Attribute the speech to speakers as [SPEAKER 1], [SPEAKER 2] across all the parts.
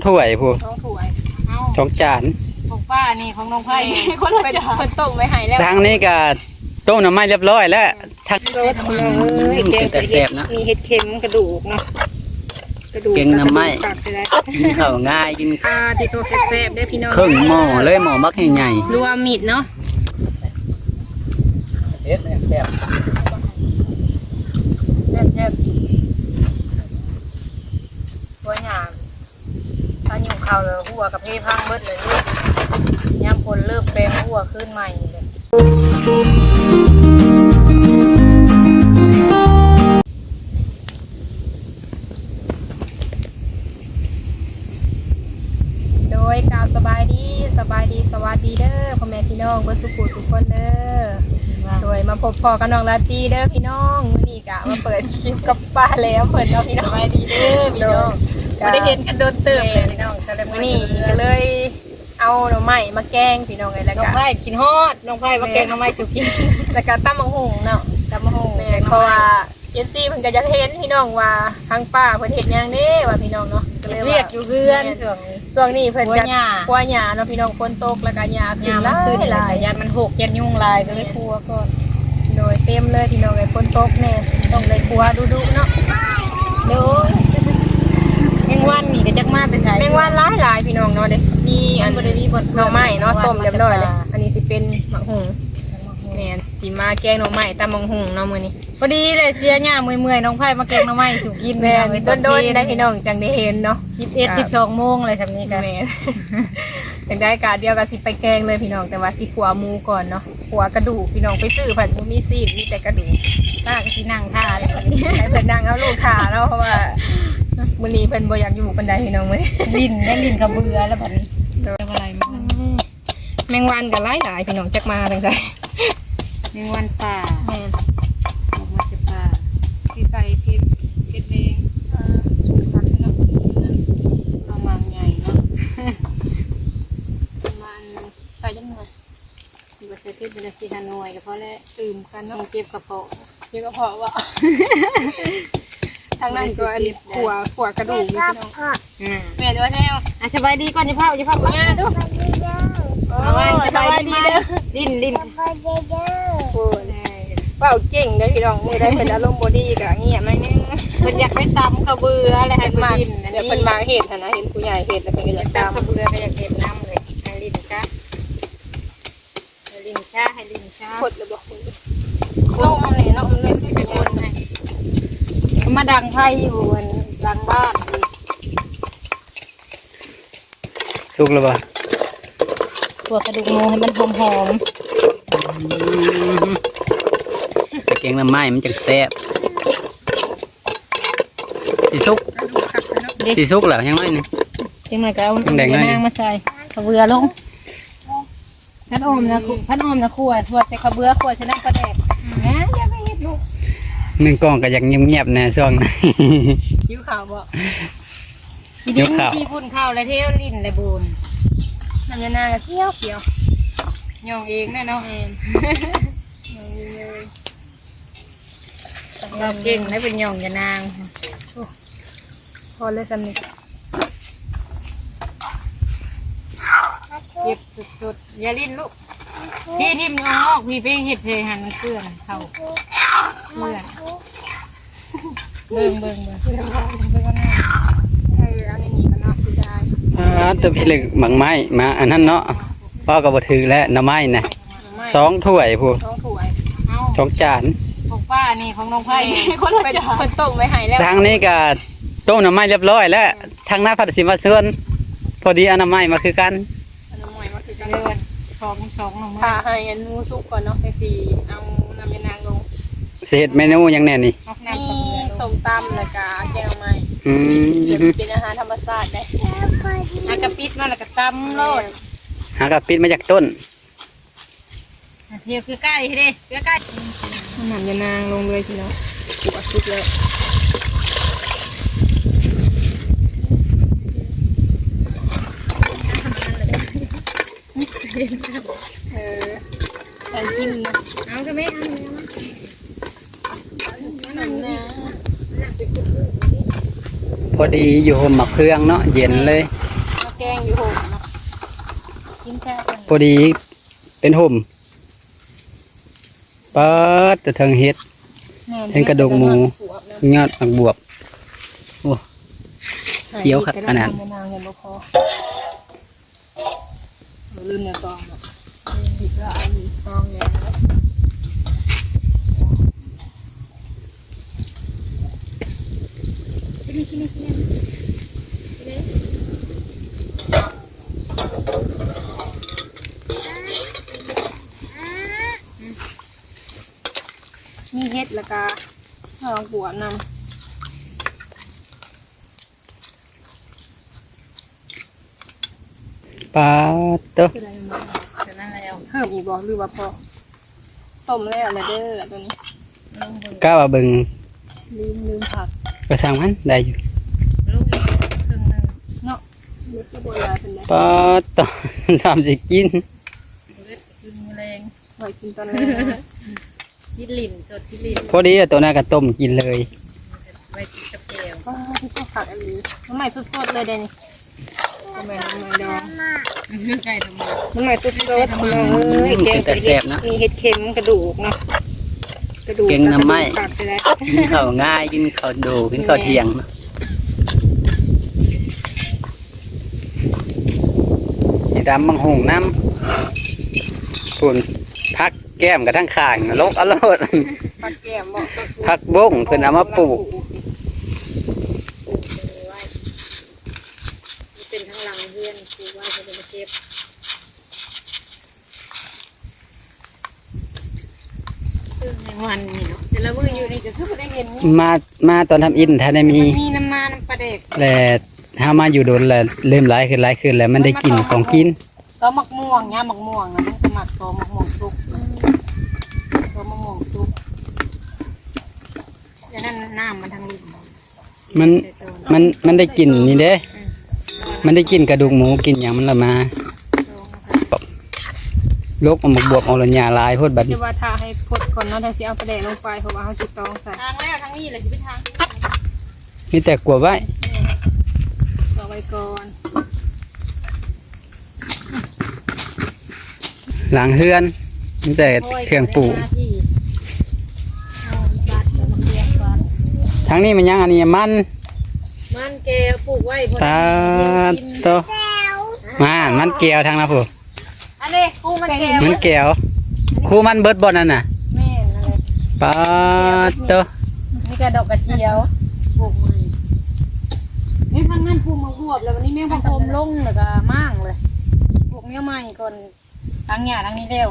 [SPEAKER 1] ถ้วยผู้
[SPEAKER 2] 2 ถ้วย
[SPEAKER 1] 2 จาน
[SPEAKER 2] ของป้านี่ของน้องไผ่คนละจานคนต้มไว้ให้แล้ว
[SPEAKER 1] ทางนี้ก็ต้มน้ำมันเรียบร้อยแล้วทาง
[SPEAKER 2] รสแกงแซ่บนะมีเห็ดเค็มกระดูกเนาะ
[SPEAKER 1] เก่งน้ำไม้กินข้าวง่ายกิน
[SPEAKER 2] ที่ตัวแซ่บได้พี่น้อง
[SPEAKER 1] ครึ่งหม้อเลยหม้อมักใหญ่
[SPEAKER 2] รวมมิดเนาะ
[SPEAKER 1] เฮ็ดแซ่บ
[SPEAKER 2] ตัวหยาบถ้ายุ่งข้าวเลยหัวกับเพพังเบิดเลยลูกยามคนเริ่มแปลงหัวขึ้นใหม่เลยโดยกล่าวสบายดีสวัสดีเด้อพ่อแม่พี่น้องเบิดสุขุสุขคนเด้อโดยมาพบพ่อกับน้องลาตีเด้อพี่น้องมื้อนี้กะมาเปิดคลิปกับป้าแล้วเปิดเนาะพี่น้องสบายดีเด้อพี่น้องไม่ได้เห็นกันโดนเติมเลยพี่น้องมื้อนี้ก็เลยเอาหน่อไม้มาแกงพี่น้องไงแล้วก็น้องไผ่กินฮอดน้องไผ่มาแกงหน่อไม้จุกินแล้วก็ตำบักหุ่งเนาะตำบักหุ่งเพราะว่าเอฟซีเพิ่นก็จะเห็นพี่น้องว่าทางป้าเพิ่นเฮ็ดหยังเด้ว่าพี่น้องเนาะก็เลยว่าเรียกอยู่เพื่อนช่วงนี้เพิ่นจะกลัวหญ้าเนาะพี่น้องฝนตกแล้วก็หญ้าขึ้นหลายยันมันหกยันยุงลายก็เลยกลัวก่อนโดยเต็มเลยพี่น้องไอ้ฝนตกแน่ต้องได้กลัวดุๆเนาะโดยแมงวันนี่ก็จักมาแต่ไสแมงวันหลายพี่น้องเนาะเด้นี่อันบ่ได้มีบ่หน่อไม้เนาะต้มเรียบร้อยเลยอันนี้สิเป็นหมักหุ่งแม่นสิมาแกงหน่อไม้ตำบักหุ่งเนาะมื้อนี้พอดีเลยเสียหญ้าเมื่อยๆน้องไผ่มาแกงหน่อไม้สุกินแม่โดนๆได้พี่น้องจังได้เห็นเนาะ11-12 โมงอะไรแบบนี้กันแม่จังได้กะเดียวก็สิไปแกงเลยพี่น้องแต่ว่าสิขัวหมูก่อนเนาะขัวกระดูกพี่น้องไปซื้อผัดบ่มีซีนมีแต่กระดูกป้าก็สินั่งท่าเลยวันนี้ให้เพิ่นนั่งเอาลูกท่าเนาะเพราะว่ามื้อนี้เพิ่นบ่อยากอยู่ปานใดพี่น้องมื้อลิ้นก็เบื่อแล้วบัดนี้อะไรแมงวันก็หลายๆพี่น้องจักมาจังได๋แมงวันป่าแม่นออกมาจากป่าสิใส่เผ็ดแดงสูตรผักเนาะประมาณใหญ่เนาะประมาณใส่จังหน่อยบ่ใส่เผ็ดบ่ได้สิหาหน่อยก็พอแล้วตื่มกันเนาะเจ็บกระเพาะว่ะทางนั้นก็อันนี้ขัวกระดูกพี่น้องแม่ด้วยแท้สบายดีก่อนอย่าพามาดูสบายดีเด้อลิ้นโอ้ยเป่าเก่งได้พี่น้องมือได้เป็นอารมณ์บอดี้กะเงียบหน่อยนึงเพิ่นอยากไปตำข้าวเบื่ออะไรให้เพิ่นกินเดี๋ยวเพิ่นมาเห็ดนะเห็นผู้ใหญ่เห็ดแล้วเพิ่นก็อยากตำข้าวเบื่อก็อยากเก็บน้ำเลยให้ลิ้นชาพดเลยบอกคุณนมมันเลยคือจะคนไงมาดังไพ่อยู่ดังบ้าน
[SPEAKER 1] สุกแล้วบ่
[SPEAKER 2] ตัวกระดูกหมูให้มันหอม
[SPEAKER 1] แกงน้ำไม้มันจังแซ่บสีสุกแล้วยังไงนี่
[SPEAKER 2] ยังไงก็เอานางมาใส่ข้าวเบื่อลงพัดอมนะขวดใส่ข้าวเบื่อขวดใส่น้ำกระแดกนะอย่าไปเฮ็ดลูก
[SPEAKER 1] 1 กล่องก็ยังเงียบๆแน่ช่วงนั้น
[SPEAKER 2] ยิ้วข่าวบ่ยิ้วข่าวที่พุ่นข้าวแล้วเที่ยวลิ้นเลยบูนน้ำยานาเที่ยวย่องเองแน่เนาะเราเก่งได้เป็นย่องยานางพอเลยสำนึกเก็บสุดๆอย่าลิ้นลูกพี่ทิมงอกพี่เพ่งเห็ดเทหันมันเกลื่อนเขาเบิ่งก็น่าเอาในนี้ก็น่าเสียดาย
[SPEAKER 1] ตัวพี่เล็กหมังไม้มาอันนั้นเนาะพ่อก็บ่ถือแล้วหน่อไม้น่ะ2 ถ้วยผู้
[SPEAKER 2] 2 ถ้วย
[SPEAKER 1] 2 จาน
[SPEAKER 2] ของป้านี่ของน้องไผ่คนละจานคนต้มไว้ให้แล้ว
[SPEAKER 1] ทางนี้ก็ต้มน้ำไม้เรียบร้อยแล้วทางหน้าผัดสิมาเชิญพอดีเอาน้ำไม้มาคือกัน
[SPEAKER 2] น้ำไม้มาคือกันเลย2น้ำไม้ถ้าให้อันนูสุกก่อนเนาะไปสิเอาน้ำยานางลง
[SPEAKER 1] เศษเมนูยังแน่นี่
[SPEAKER 2] มีส้มตำแล้วก็แกงไม้เป็นอาหารธรรมชาติได้หากระปิดมาแล้วก็ตำโลด
[SPEAKER 1] หากระปิดมาจากต้น
[SPEAKER 2] เที่ยวคือใกล้ดิใกล้น้ำยานางลงเลยทีเนาะหัวสุกแล้วแต่กินเอาจะไม่
[SPEAKER 1] พอ อดีอยู่ห่มหมักเครื่องเนาะเย็นเลย
[SPEAKER 2] มาแกงอยู่โหมเนาะกินแค่คน
[SPEAKER 1] พอดีเป็นห่มเปิดจะเทิงเฮ็ด เห็นกระดูกหมู ยอดผักบวบโอ้ เคี้ยวครับขนาด
[SPEAKER 2] มะนาวยังบ่พอลืมเนี่ยซองเนาะดีก็อันนี้ซองแล้วมีเฮ็ดแล้วก็ลองบวชนำ
[SPEAKER 1] ปลาเต้อ
[SPEAKER 2] คืออะไรมาเดี๋ยวนั่นแล้วเพิ่มอีกบอกหรือว่าพอต้มแล้วอะไรเด้อตัวนี้ลองเบิ่ง
[SPEAKER 1] ก้าวว่าเบิ่ง
[SPEAKER 2] ลืมผัก
[SPEAKER 1] ก็สร้างมันได้อยู่
[SPEAKER 2] ลูกอีกครึ่งนึงเนาะเล็กที่โบราณเป็นไง
[SPEAKER 1] ปลาเต้อ สามสิกิน
[SPEAKER 2] เล็กกินแรงไว้กินตอนแรกกินลิ้นสดกินลิ้น
[SPEAKER 1] พอดีตัวนั้นก็ต้มกินเลย
[SPEAKER 2] ไว้กินกับแก้วก็ที่ต้องผักอันนี้น้ำใหม่สดๆเลยเดนี่น้ำใหม่ดองไก่ทำไมน้ำใหม่สดๆเลยแกงกระเทียมมีเห็ดเค็มกระดูกเนาะกระดูก
[SPEAKER 1] เก่งน้ำไม้
[SPEAKER 2] ผักไปแล้ว
[SPEAKER 1] กินข้าวง่ายกินข้าวดูกินข้าวเที่ยงสีดำบางหงน้ำส่วนพักแก้มกับทั้งข่างลกอรรถ
[SPEAKER 2] ผักแก้มบอกก็คือ
[SPEAKER 1] พักบงเพิ่นเอามาปลูก
[SPEAKER 2] เป็นทั้งหลังเพื่อนปลูกไว้เพื่อนมาเก็บในวันนี้เนาะแต่ละมื้ออยู่นี่ก็คือบ่ได้เห็นนี่
[SPEAKER 1] มาตอนทำอินถ้าได้มี
[SPEAKER 2] มีน้ำมันำปลาเด็ก
[SPEAKER 1] แต่ถ้ามาอยู่โดนแล้วเริ่มหลายขึ้นแล้วมันได้กินของกิน
[SPEAKER 2] ก็มักม่วงเนี่ยมักม่วงนะมันก็มักโตมักม่วงสุกโตมักม่วงสุกอย่างนั้นน้ำมันทางลิ้น
[SPEAKER 1] มันได้กินนี่เด้ มันได้กินกระดูกหมูกินอย่างมันละมาโรคมันบวบเอาละหยาลายโพดบัด
[SPEAKER 2] จะ
[SPEAKER 1] นี้
[SPEAKER 2] ว่าทาให้พดก่อนเนาะถ้าสิเอาปลาแดกลงไปเพราะว่าเขาสิตองใส่ทางแล้วทางนี้เลยสิไปทาง
[SPEAKER 1] มีแต่กลัวไว้
[SPEAKER 2] เอาไว้ก่อน
[SPEAKER 1] หลังเฮือนมีแต่เครื่องปลูกทั้งนี้มันยังอันนี้
[SPEAKER 2] มันแก้วปลูกไว้พอ
[SPEAKER 1] ตาโตมันแก้วทางนะผู้
[SPEAKER 2] อันนี้กูมันแก้ว
[SPEAKER 1] มันแก้วคู่มันเบิดบ่นั่นน่ะ
[SPEAKER 2] แม่นอะไร
[SPEAKER 1] ปาโต
[SPEAKER 2] นี่กระดอกกระเจียวปลูกใหม่นี่ทางนั้นปลูกมะบวบแล้ววันนี้แม่พอมลงแล้วก็มั่งเลยปลูกเนี้ยใหม่ก่อนทางหญ้าทางนี้เร็ว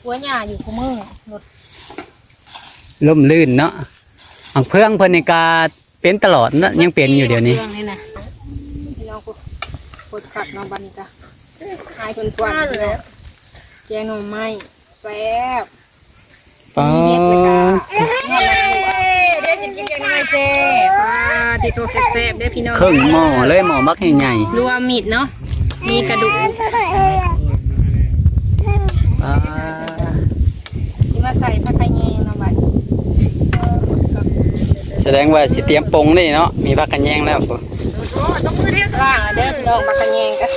[SPEAKER 2] หัวหญ้าอยู่คู่มือรถ
[SPEAKER 1] ล่มลื่นเนาะอังเพื่องเพิ่นนี่กาเป็นตลอดเนาะยังเป็นอยู่เดี๋ยวนี้
[SPEAKER 2] รื่องนี่นะพี่น้องกดขัดน้องบันนี่จ้ะหายคนกวนเลยแกงหน่อไม้แซ่บ
[SPEAKER 1] ปา
[SPEAKER 2] เด็ดเลยค่ะเด็ดกินแกงหน่อไม้แซ่บที่ตัวแซ่บได้พี่น้อง
[SPEAKER 1] ครึ่งหม้อเลยหม้อมักใหญ่
[SPEAKER 2] รวมมิดเนาะมีกระดูก
[SPEAKER 1] ๆปา
[SPEAKER 2] ที่มาใส่ผักไข่แยงน้องบัน
[SPEAKER 1] แสดงว่าสิเตรียมปรุงนี่เนาะมีผักกระแยงแล้วผู้
[SPEAKER 2] ล่างเด้อพี่น้องผักไข่แยงกัน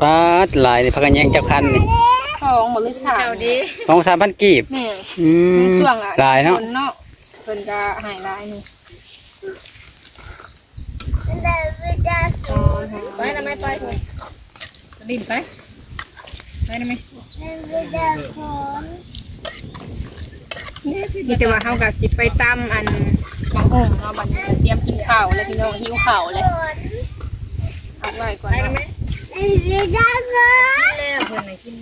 [SPEAKER 1] ปาดหลายนี่ผักกระแยงจักพันนี่
[SPEAKER 2] 2บ่หรือ3ดิ
[SPEAKER 1] 2-3,000กีบ
[SPEAKER 2] แม่
[SPEAKER 1] อืม
[SPEAKER 2] ช่วง
[SPEAKER 1] หลายเนาะ
[SPEAKER 2] เนาะเพิ่นก็หายหลายนี่ไปนะไม่ไปเลยดิ่นไปนะไม่นี่แต่ว่าเฮาก็สิไปตำอันบางองค์เนาะบัดนี้เตรียมกินข้าวแล้วพี่น้องหิวข้าวเลยเอาไว้ก่อนเนาะแล้วเพิ่นให้กิน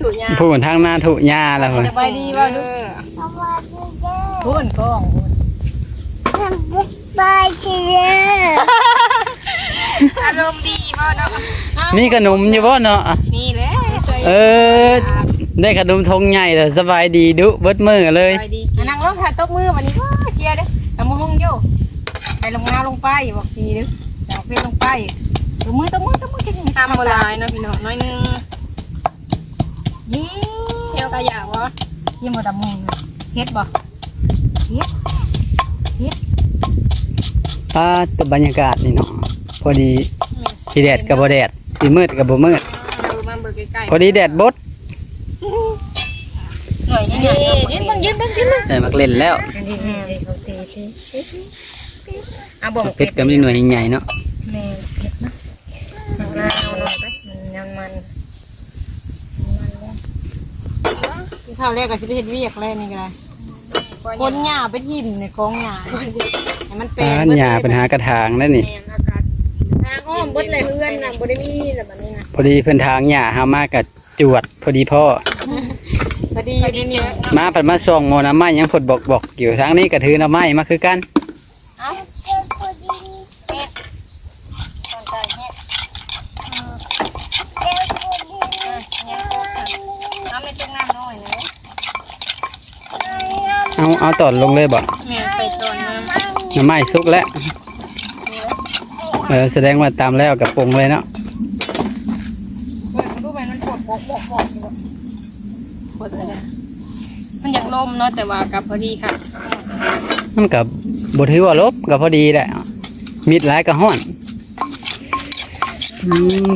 [SPEAKER 2] ถูกยา
[SPEAKER 1] ผู้ทางหน้าถูกหญ้าแล้วพุ่น
[SPEAKER 2] สบายดีว่าลูกพุ่นก้องพุ่น
[SPEAKER 3] บายเชีย
[SPEAKER 2] อารมณ์ดีบ่เนาะ
[SPEAKER 1] มีขนมอยู่บ่เนาะ
[SPEAKER 2] นี่แหละ
[SPEAKER 1] เออได้ขนมทงใหญ่แล้วสบายดีดุเบิดมื้อเลย
[SPEAKER 2] สบายดีนั่งลงถ่ายตบมือวันนี้ว้าเชียร์เด้อตำมือหุ่งอยู่ใส่ลงน้ำลงไปบอกทีเด้อดอกเพชรลงไปตบมือกินตามโบราณเนาะพี่น้องน้อยนึงนี่เที่ยวกระยาวะยี่หมดตำมือเฮ็ดบ่เฮ็ด
[SPEAKER 1] ป้าตัวบรรยากาศนี่เนาะพอดีสิแดดกับบ่แดดสิมืดกับบ่มืด
[SPEAKER 2] ดูมาเบิ่งใกล้ๆ
[SPEAKER 1] พอดีแดดบด
[SPEAKER 2] หน่อยนี่ยืนเบิ่ง
[SPEAKER 1] ได้มักเล่นแล้ว
[SPEAKER 2] อันนี้เขาตีเอาบ่
[SPEAKER 1] เป็ดก็มีหน่วยใหญ่เนาะ
[SPEAKER 2] แม่เผ็ดนะเอาหน่อยไปมันกินข้าวแรกก็สิไปเฮ็ดเวียกแล้วนี่ก็ได้คนหญ้าไปทิ่มในกองหญ้าให้มันเป็น
[SPEAKER 1] หญ้าปัญหากระถางนั่นนี่
[SPEAKER 2] อากาศทางอ้อมบดเลยเพื่อนน่ะบ่ได้มีแบบนี้นะ
[SPEAKER 1] พอดีเพิ่นทางหญ้าหามากับจวดพอดีพ่อ
[SPEAKER 2] พอดีอยู่ในนี้
[SPEAKER 1] มาผัดมาส่องโมน้ำไม้ยังผดบอกอยู่ทางนี้ก็ถือน้ำไม้มาคือกัน
[SPEAKER 2] เอ้าพอดีเฮ็ดตอนใจเฮ็ดเอาไม่ต้องน้ำน้อยนะ
[SPEAKER 1] เอาตอดลงเลยบ่
[SPEAKER 2] แม่ไปตอนน้ำ
[SPEAKER 1] น้ำไม้สุกแล้วแสดงว่าตามแล้วกับปรุงเลยเนาะ
[SPEAKER 2] ดูไปมันปวดปวดอะไรมันอยากลมเนาะแต่ว่ากับพอดีค่ะ
[SPEAKER 1] มันกับบถือว่าลบกับพอดีแหละมิดหลายก็ห้อน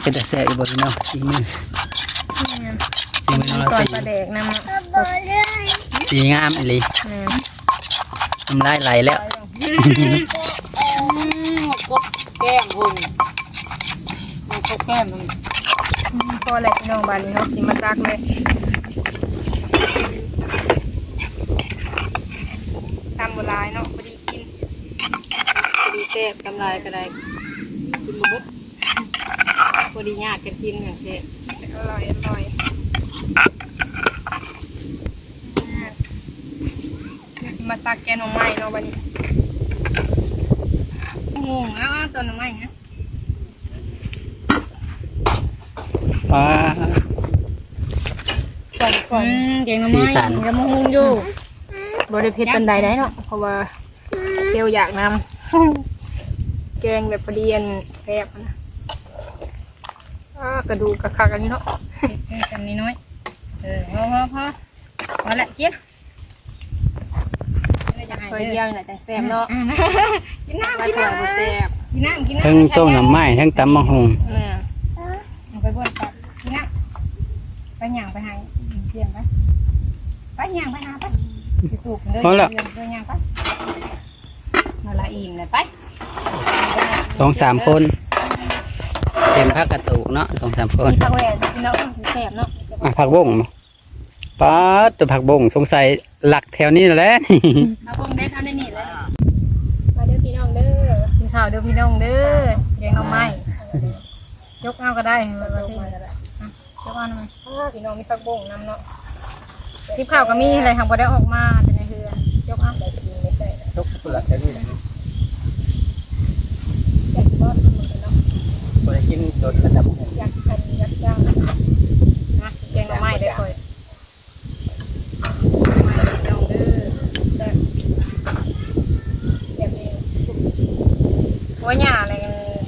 [SPEAKER 1] ก็จะแสบอีกบ่พี่น้องสีมือสีมือเรา
[SPEAKER 2] ก่อน
[SPEAKER 1] สี
[SPEAKER 2] ปลาแดกน้ำ
[SPEAKER 1] สีงามอีหลีน้ำลายไหลแล้ว
[SPEAKER 2] กบแก้มหุ่นกบแก้มพอแหละพี่น้องบ้านนี้เนาะสิมาตักเลยทำบัวลายเนาะพอดีกินพอดีแซ่บกำลายก็ได้กินบุบพอดียากกันกินอย่างแซ่บอร่อยสิมาตักแกงหน่อไม้เนาะบ้านนี้เอาตัวหน่อไม้นะ
[SPEAKER 1] ปลา
[SPEAKER 2] ก่อนแกงหน่อไม้แล้วมาหุงอยู่บริเพชรบันไดได้เนาะเพราะว่าเที่ยวอยากนำแกงแบบประเดียนแซ่บนะกระดูกกระคักอันนี้เนาะกันนิดน้อยพอละกินเคยเดียวนี่แหละจังแซ่บเนาะกินน้ำแซ่บกินน้ำ
[SPEAKER 1] ทั้งต้มน้ำไม้ทั้งตำมะฮง
[SPEAKER 2] เอาไปบ่นกับกินน้ำไปหย่างไปหาเพียงไปหย่างไปหาไปถูกเลยย่างไปมาละอิ่มเลยไป
[SPEAKER 1] 2-3 คนเต็มพักกระตุกเนาะ2-3 คน
[SPEAKER 2] ผักแหวนเนาะแซ่บเนาะ
[SPEAKER 1] ผักบงปลาตัวผักบงสงสัยหลักแถวนี้แหละ
[SPEAKER 2] ผักบงได้ทำได้นี่เลยมาเด้อพี่น้องเด้อกินข้าวเด้อพี่น้องเด้อแกงหน่อไม้ยกเอาก็ได้ยกเอาหน่อยพี่น้องมีผักบงนำเนาะที่ข้าวก็มีอะไรทางบ่ได้ออกมาแต่ในเรือยกเอา
[SPEAKER 1] ยกตัวละแถวนี้นะบ่ได้กินโดนกระดับหง
[SPEAKER 2] ยักย่างนะแกงหน่อไม้ได้ค่อยว่าหญ้าอะไร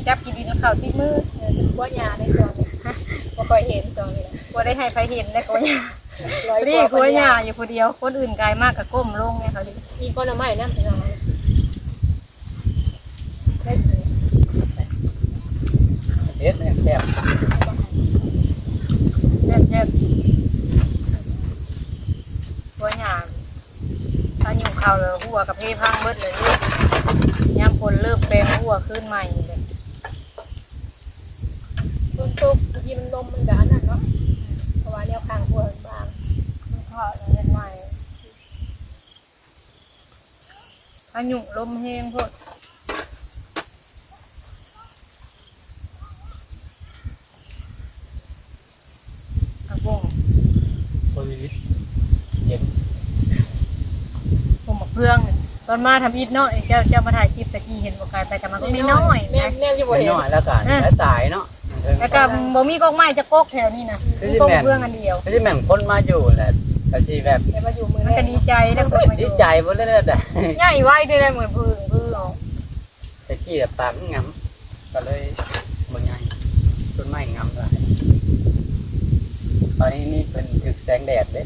[SPEAKER 2] จับกินดินข้าวที่มือว่าหญ้าในส่วนบ่ค่อยเห็นตรงนี้บ่ได้ให้ใครเห็นได้ก็หญ้านี่คือว่าหญ้าอยู่คนเดียวคนอื่นกายมากกับก้มลงเนี่ยเขาดิอีก้อนหน่อไม้นำพี่น้องได้
[SPEAKER 1] เฮ็ดเนี่ยแซ่บ
[SPEAKER 2] เจ็บตัวหยาถ้ายุ่งข่าวเลยหัวกับเพพังเบิดเลยย่ำคนเริ่มเป็นหัวขึ้นใหม่เลยต้นตุกทีมันลมมันกับอันนั้นเนาะเพราะว่าแนวข้างหัวบางมันเข้าเลยใหม่ถ้ายุ่งลมแห้งพวก
[SPEAKER 1] เย็น
[SPEAKER 2] ผมบอกเพื่องตอนมาทำอิฐเนาะเจ้ามาถ่ายคลิปตะกี้เห็นบอกกายไปกันมาก็ไม่น้อยแม่จะบอกเห็นน้
[SPEAKER 1] อยแล้วกันแล้วตายเนาะ
[SPEAKER 2] แล้วก็บ่มีกอกไม้จะกกแถวนี้นะมีกอกเพื่องอันเดียว
[SPEAKER 1] ที่แม่งคนมาอยู่แหละก็สิแบบ
[SPEAKER 2] มาอยู่มือมันก็ดีใจแล้วคนมาอ
[SPEAKER 1] ดี
[SPEAKER 2] ยู่
[SPEAKER 1] ใจบ่เลยแต่
[SPEAKER 2] ใหญ่ไว้ได้เลยเหมือนพึ่งออก
[SPEAKER 1] ตะกี้แบบปากงำก็เลยบ่ใหญ่ต้นไม้งำหลายตอนนี้นี่เป็นถึกแสงแดดเด้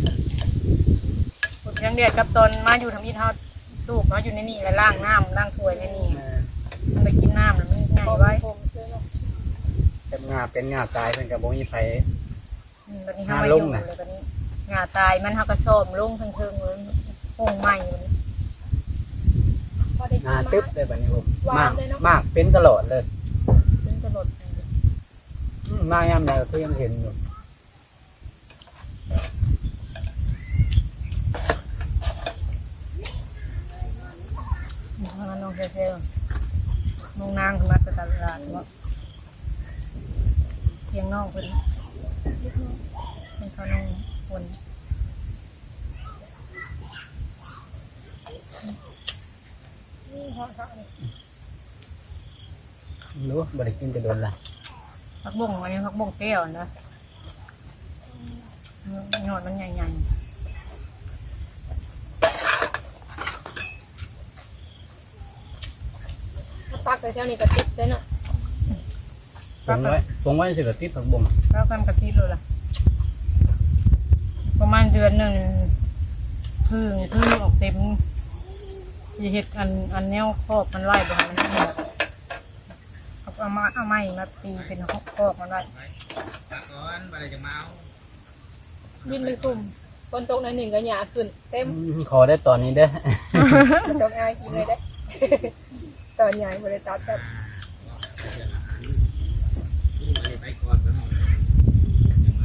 [SPEAKER 2] ฝนยังเดือดกับตอนมาอยู่ทำอิฐเฮา
[SPEAKER 3] สูบเนาะอยู่ในนี่แล้วล้างน้ำล้างถ้วยในนี่มันไปกินน้ำแล้วมันใหญ่ไว้
[SPEAKER 1] เป็นงาตายเพิ่นก็บ่มีไผ
[SPEAKER 3] ตอนนี้เขามาอยู่เลยตอนนี้งาตายมันเขาก็ซ่อมลงทั้งเทิงเลยโป่งใหม่เลย
[SPEAKER 1] งาตึ๊บเลยบัดนี้ผมมากเป็นตลอดเลย
[SPEAKER 3] เป็นตลอด
[SPEAKER 1] มายามใดก็ยังเห็นอยู่
[SPEAKER 3] น้องเซลน้องนางมาตลาดว่าเพียงน้องคนเป็นเขาน้องคน
[SPEAKER 1] รู้บ่ได้กินจะโดนละ
[SPEAKER 3] ผักบุ้งอันนี้ผักบุ้งเปรี้ยวนะยอดมันใหญ่ๆ
[SPEAKER 2] ปักแต่เจ้านี่ก็ติดใช่เนาะ
[SPEAKER 1] ปรุงไว้สิก็ติดผักบุ้ง
[SPEAKER 3] ก็กันกะทิเลยล่ะประมาณเดือนหนึ่งพึ่งออกเต็มจะเห็ดอันแนวครอบมันไล่ไปมันหมดเอาไม้มาตีเป็นครอบมันไล่
[SPEAKER 2] ดินมันซุ่มฝนตกหน่อยหนึ่งก็หยาขึ้นเต็ม
[SPEAKER 1] ขอได้ตอนนี้เด้อ
[SPEAKER 2] ตกอายกินเลยได้ตอนใหญ่บริษัทแบบ
[SPEAKER 4] ไปก่อน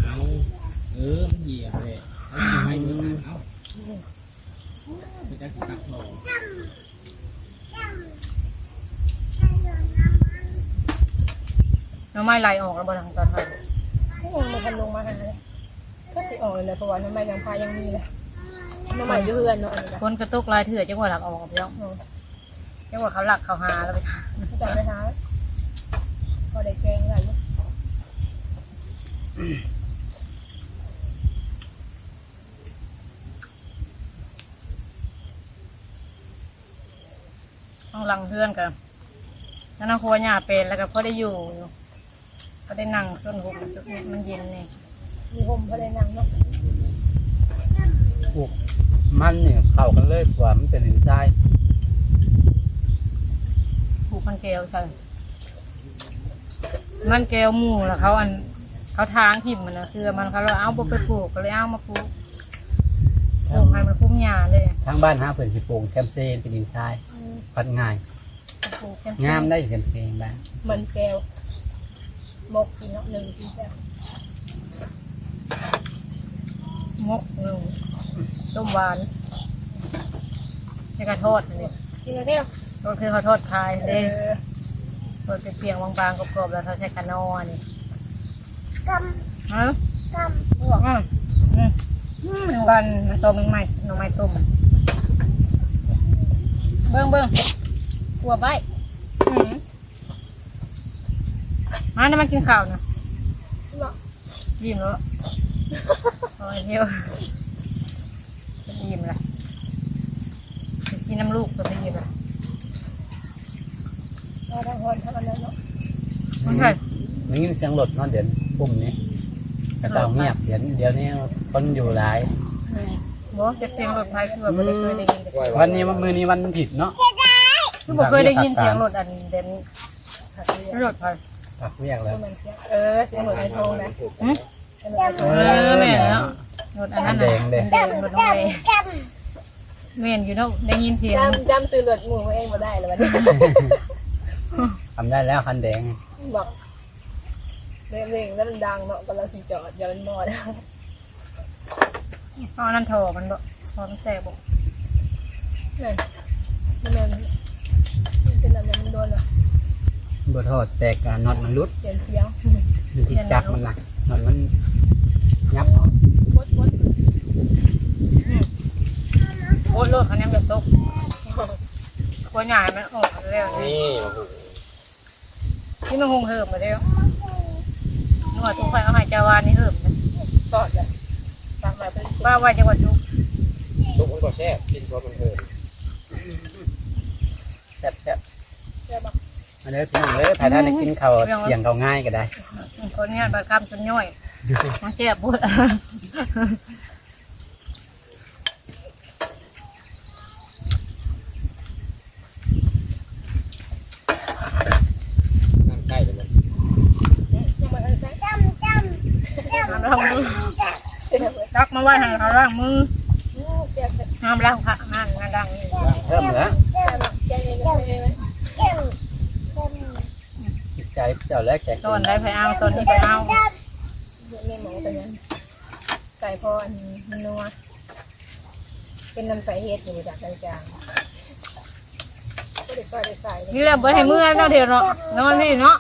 [SPEAKER 4] เอามันเหยียบเลยเอาให้ดูเอาไปจักตักหน่อ
[SPEAKER 3] น้ำไม้ไหลออกแล้วบนทางตอนไทย
[SPEAKER 2] มันทันลงมาหาเลยก็สิออกเลยเพราะว่าน้ำมันยังพายังมีเลยน้ำมันยืนเนาะอันนี้
[SPEAKER 3] คนกระตุกลายเถื่อจังหวะหลักออกพี่น้องจังหวะเขาหลักเขาหาแล้วไป
[SPEAKER 2] จับไปหาพอได้แกงกันลูก
[SPEAKER 3] ต้องลังเพื่อนกันแล้วน้องครัวหญ้าเป็นแล้วก็พอได้อยู่ก็ได้นั่งต้นหุบมันเย็นนี่
[SPEAKER 2] มีห่มพอได้นั่งเนาะ
[SPEAKER 1] มันเนี่ยเข้ากันเลยกว่ามันเป็นดินทราย
[SPEAKER 3] ผูกมันแก้วใช่มันแก้วหมู่แล้วเขาทางทิ่มมันนะคือมันเขาเลยเอาไปปลูกก็เลยเอามาปลูกปลูกให้มันคุ้มหญ้าเลย
[SPEAKER 1] ทางบ้านหาเพิ่นสิปลูกแคมเซนเป็นดินทรายพัดง่าย
[SPEAKER 3] ปลูก
[SPEAKER 1] งามได้แคมเซนบ้าง
[SPEAKER 2] มันแจวมกกินเนาะหนึ่งกินแจว
[SPEAKER 3] มกหนึ่งต้มหวานให้กระทอดนี่
[SPEAKER 2] กินแล้วเนี่ย
[SPEAKER 3] ก็คือเขาทอดคายเลยทอดเป็นเปียงบางๆกรอบๆแล้วเขาใช้กระนอนี่ฮะบอกว่าวันมาต้มใหม่หน่อไม้ต้มเบิ้งกลัวใบมาได้มากินข้าวนะยิ้มแล้วโอ้ยเที่ยวยิ้มละกินน้ำลูกก็ไปยิ้มละ
[SPEAKER 2] เอาทั้งหอนทั้งอันนั้นเนาะ
[SPEAKER 3] ไม่ใช่
[SPEAKER 1] นี่เสียงรถเนาะเดี๋ยวปุ่มนี้กระเตาเงียบเดี๋ยวนี้คนอยู่หลาย
[SPEAKER 3] บอกจะเสียงรถไฟคือแบบไม่ได้เคยได้ยิน
[SPEAKER 1] วันนี้มื้อนี้วันผิดเนาะ
[SPEAKER 3] คือบอกเคยได้ยินเสียงรถอันเด่นรถไฟ
[SPEAKER 1] ผักเรียกแล้ว
[SPEAKER 2] มันเสียเสียงเหมือนไอ้โทงนะ
[SPEAKER 3] แม่แล้วรถอันนั้นแดงรถน้องเมย์เมนอยู่เนาะได้ยินเสียง
[SPEAKER 2] จำซื้อรถหมู่มาเองมาได้เลยวันนี้
[SPEAKER 1] ทำได้แล้วคันแดง
[SPEAKER 2] บอกเร่งแล้วมันดังเนาะก็เราขี่จอดอย่ามันมอด
[SPEAKER 3] ตอนนั้นโทรมันบอกพอมันแสบบอก
[SPEAKER 2] นั่นมันเป็นอะไรมันโดนเหรอ
[SPEAKER 1] บ่ทอดแตกน็อตมันรุด
[SPEAKER 2] เสียงเสียง
[SPEAKER 1] มันที่จักมันน่ะน็อตมันยับออก
[SPEAKER 2] บด
[SPEAKER 3] โอ้รถคันนี้แบบตกกลัวใหญ่มันออกแล้วนี่ที่มันคงเหิมมาแล้วนึกว่าทุกไฟเอาหายจาวานนี่เหิมนะ
[SPEAKER 2] สอดเลยตามมาเป็น
[SPEAKER 3] ป้าว่าจังหวัดทุก
[SPEAKER 4] ทุกคนก็แซ่บกินเพราะมันเหิน
[SPEAKER 1] แซ่บ
[SPEAKER 2] ใช่ปะ
[SPEAKER 1] ๆมาเด้อพี่น้องเด้อถ้าท่านได้กินข้าวเที่ยงข้าวง่ายก็ได้
[SPEAKER 3] คนนี้บาคำจนย่อยมาแก้ปวด องมือรักมาไว้ให้เขาล้างมือห้ามล้างผักห้ามล้างนี่
[SPEAKER 1] เพิ่มเหรอจิตใจเจ้าแล้วแก
[SPEAKER 3] ต้นได้ไปเอาต้นนี้ไปเอา
[SPEAKER 2] ในหมูเป็นยังใส่พออันนัวเป็นน้ำใสเฮ็ดอยู่จากจางก็เด็กก็ได้ใส่
[SPEAKER 3] นี่แหละบ่ให้มือเจ้าเดียวเนาะนอนพี่เนาะ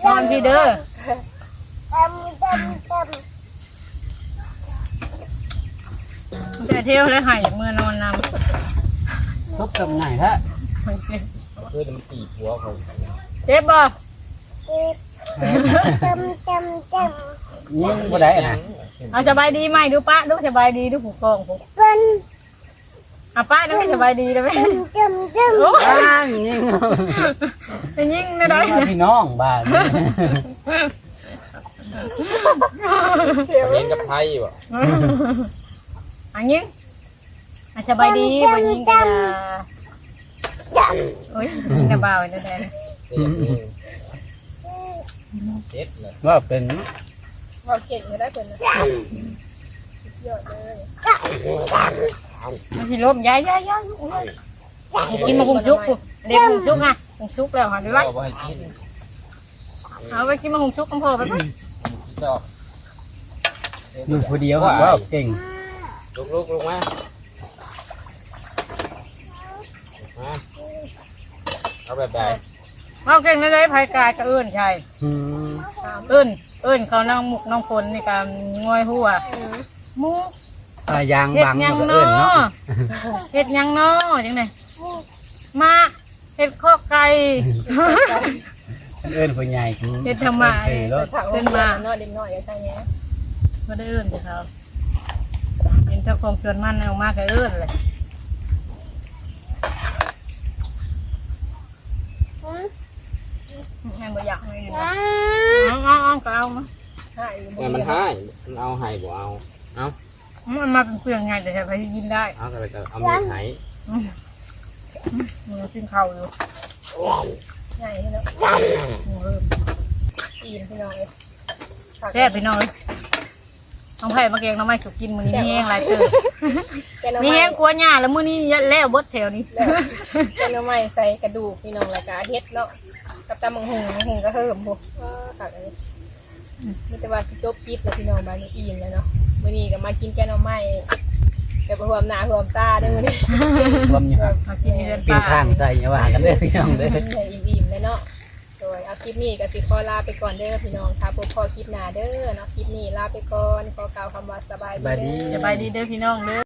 [SPEAKER 3] นอนพี่เด้อจะเที่ยวแล้วหายมือนอนนำ
[SPEAKER 1] ทุบกับไหนฮะ
[SPEAKER 4] เพื่อมันตีหัวเขา
[SPEAKER 3] เจ็บบ่
[SPEAKER 1] ยิงบ่ได้นะ
[SPEAKER 3] เอาสบายดีไหมดูป้าดูสบายดีดูผูกกองผูกเอาป้าแล้วไม่สบายดีแล้วไหมโอ้
[SPEAKER 1] ยิง
[SPEAKER 3] ไปยิงไม่ได้
[SPEAKER 1] พี่น้องบ้าน
[SPEAKER 4] เห็นกับไทยบ่
[SPEAKER 3] อันยิงสบายดีบ่ยิงกันโอ้ยยิงกระเบาแน่
[SPEAKER 4] เซ็ตเลย
[SPEAKER 1] ว่าเป็น
[SPEAKER 2] เราเก่งไม่ได้เป็นยอดเลย
[SPEAKER 3] มันสิล้มย้ายกินมาหุงชุกเด็กหุงชุกฮะหุงชุกแล้วหันไปไว้
[SPEAKER 4] ก็ให้กิน
[SPEAKER 3] เอาไปกินมาหุงชุกกันพอไปไหม
[SPEAKER 4] ชอบ
[SPEAKER 1] อยู่ผู้เดียวว่าเก่ง
[SPEAKER 4] ลุกลงมาเอาแบบใด
[SPEAKER 3] เอาเก่งเลยภายกายก็เอื้นใช่เอื้นเขาน้องมุกน้องฝนนี่การงอยหัวมุก
[SPEAKER 1] ยาง
[SPEAKER 3] เฮ็ด
[SPEAKER 1] บัง
[SPEAKER 3] ยัง
[SPEAKER 1] ก็เอิ้น
[SPEAKER 3] เนาะ
[SPEAKER 1] เนาะ
[SPEAKER 3] เฮ็ดยังเนาะจังไดมาเฮ็ดข้อไก่
[SPEAKER 1] เอิ้นผู้ใหญ่
[SPEAKER 3] เฮ็ดทำไม
[SPEAKER 1] รถ
[SPEAKER 2] ผักเป็นมาเนาะเด็กน้อยอย่างเงี้ย
[SPEAKER 3] บ่ได้เอื้นจ้ะครับเห็นเจ้าของชวนมันออกมาก็เอื้นเลยยังบ่อยากเลยเอาก็เอามา
[SPEAKER 4] มันให้มันเอาให้บ่เอา
[SPEAKER 3] มันมาเป็นเปลืองไงแต่ใช้ไปกินได้
[SPEAKER 4] เอาไปเอามีดให้
[SPEAKER 3] มันกินข้าวอยู่
[SPEAKER 2] ใหญ่เนาะอีนพี่น้องเลย
[SPEAKER 3] แซ่บพี่น้องน้องไผ่มาเกงน้องไม้สุกกินมื้อนี้มีแห้งหลายเติบมีแห้งกลัวหญ้าแล้วมื้อนี้แล้วเบิดแถวนี้
[SPEAKER 2] แกงใหม่ใส่กระดูกพี่น้องแล้วก็เฮ็ดเนาะกับตำมังหุงก็เฮิ่มพวกผักอันนี้มีแต่ว่าสิจบคลิปแล้วพี่น้องบ้านนี้อิ่มแล้วเนาะมื้อนี้ก็มากินแกงใหม่แต่บ่รวมหน้ารวมตาเด้อมื้อนี้
[SPEAKER 1] รวมอยู่
[SPEAKER 3] มากินในเดือน
[SPEAKER 1] ปี
[SPEAKER 3] ป้า
[SPEAKER 1] ทางใส่อย่าว่ากันเด้อพี่น้องเด้อ
[SPEAKER 2] อิ่มๆเลยเนาะโดยเอาคลิปนี้ก็สิขอลาไปก่อนเด้อพี่น้องค่ะพบพอคลิปหน้าเด้อเนาะคลิปนี้ลาไปก่อนขอกล่าวคำว่าสบายดี
[SPEAKER 3] สบายดีเด้อพี่น้องเด้อ